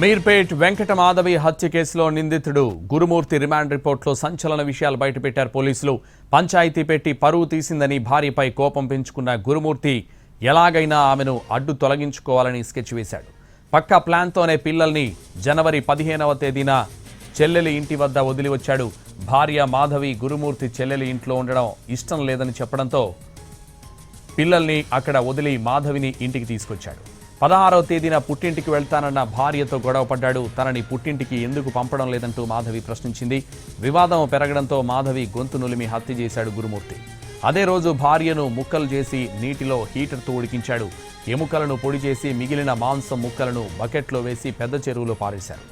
మీర్పేట్ వెంకట మాధవి హత్య కేసులో నిందితుడు గురుమూర్తి రిమాండ్ రిపోర్ట్లో సంచలన విషయాలు బయటపెట్టారు పోలీసులు. పంచాయతీ పెట్టి పరువు తీసిందని భార్యపై కోపం పెంచుకున్న గురుమూర్తి ఎలాగైనా ఆమెను అడ్డు తొలగించుకోవాలని స్కెచ్ వేశాడు. పక్కా ప్లాన్తోనే పిల్లల్ని జనవరి 15వ తేదీన చెల్లెలి ఇంటి వద్ద వదిలి వచ్చాడు. భార్య మాధవి గురుమూర్తి చెల్లెలి ఇంట్లో ఉండడం ఇష్టం లేదని చెప్పడంతో పిల్లల్ని అక్కడ వదిలి మాధవిని ఇంటికి తీసుకొచ్చాడు. 16వ తేదీన పుట్టింటికి వెళ్తానన్న భార్యతో గొడవపడ్డాడు. తనని పుట్టింటికి ఎందుకు పంపడం లేదంటూ మాధవి ప్రశ్నించింది. వివాదం పెరగడంతో మాధవి గొంతు నులిమి హత్య చేశాడు గురుమూర్తి. అదే రోజు భార్యను ముక్కలు చేసి నీటిలో హీటర్తో ఉడికించాడు. ఎముకలను పొడి చేసి మిగిలిన మాంసం ముక్కలను బకెట్లో వేసి పెద్ద చెరువులో పారేశారు.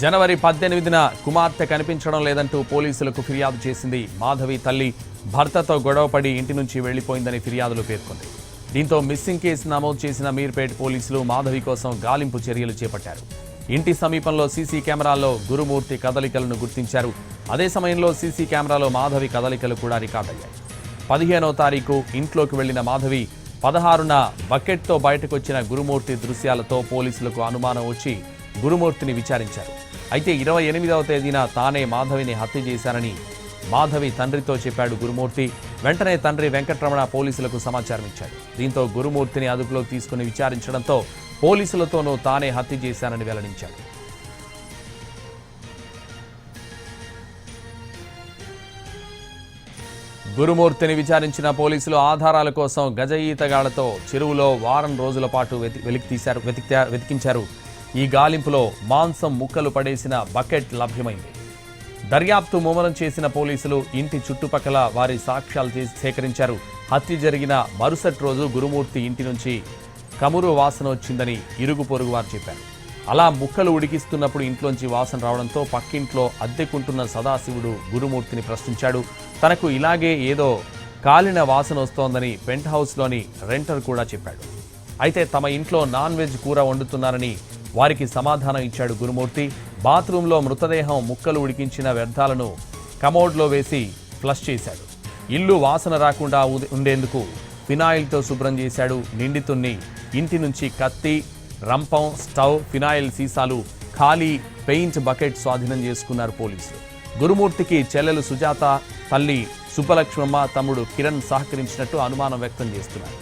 జనవరి 18న కుమార్తె కనిపించడం లేదంటూ పోలీసులకు ఫిర్యాదు చేసింది. మాధవి తల్లి భర్తతో గొడవపడి ఇంటి నుంచి వెళ్లిపోయిందని ఫిర్యాదులు పేర్కొంది. దీంతో మిస్సింగ్ కేసు నమోదు చేసిన మీర్పేట్ పోలీసులు మాధవి కోసం గాలింపు చర్యలు చేపట్టారు. ఇంటి సమీపంలో సీసీ కెమెరాల్లో గురుమూర్తి కదలికలను గుర్తించారు. అదే సమయంలో సీసీ కెమెరాలో మాధవి కదలికలు కూడా రికార్డయ్యాయి. 15వ తారీఖు ఇంట్లోకి వెళ్లిన మాధవి 16న బకెట్తో బయటకొచ్చిన గురుమూర్తి దృశ్యాలతో పోలీసులకు అనుమానం వచ్చి గురుమూర్తిని విచారించారు. అయితే 28వ తేదీన తానే మాధవిని హత్య చేశానని మాధవి తండ్రితో చెప్పాడు గురుమూర్తి. వెంటనే తండ్రి వెంకటరమణ పోలీసులకు సమాచారం ఇచ్చాడు. దీంతో గురుమూర్తిని అదుపులోకి తీసుకుని విచారించడంతో పోలీసులతోనూ తానే హత్య చేశానని వెల్లడించాడు. గురుమూర్తిని విచారించిన పోలీసులు ఆధారాల కోసం గజ ఈతగాళ్లతో చెరువులో వారం రోజుల పాటు వెతికించారు. ఈ గాలింపులో మాంసం ముక్కలు పడేసిన బకెట్ లభ్యమైంది. దర్యాప్తు ముమ్మరం చేసిన పోలీసులు ఇంటి చుట్టుపక్కల వారి సాక్ష్యాలు సేకరించారు. హత్య జరిగిన మరుసటి రోజు గురుమూర్తి ఇంటి నుంచి కమురు వాసన వచ్చిందని ఇరుగు పొరుగు వారు చెప్పారు. అలా ముక్కలు ఉడికిస్తున్నప్పుడు ఇంట్లోంచి వాసన రావడంతో పక్కింట్లో అద్దెకుంటున్న సదాశివుడు గురుమూర్తిని ప్రశ్నించాడు. తనకు ఇలాగే ఏదో కాలిన వాసన వస్తోందని పెంట్ హౌస్లోని రెంటర్ కూడా చెప్పాడు. అయితే తమ ఇంట్లో నాన్ వెజ్ కూర వండుతున్నారని వారికి సమాధానం ఇచ్చాడు గురుమూర్తి. బాత్రూంలో మృతదేహం ముక్కలు ఉడికించిన వ్యర్థాలను కమోడ్లో వేసి ఫ్లష్ చేశాడు. ఇల్లు వాసన రాకుండా ఉండేందుకు ఫినాయిల్తో శుభ్రం చేశాడు. నిందితుణ్ణి ఇంటి నుంచి కత్తి, రంపం, స్టవ్, ఫినాయిల్ సీసాలు, ఖాళీ పెయింట్ బకెట్ స్వాధీనం చేసుకున్నారు పోలీసులు. గురుమూర్తికి చెల్లెలు సుజాత, తల్లి సుబ్బలక్ష్మమ్మ, తమ్ముడు కిరణ్ సహకరించినట్టు అనుమానం వ్యక్తం చేస్తున్నారు.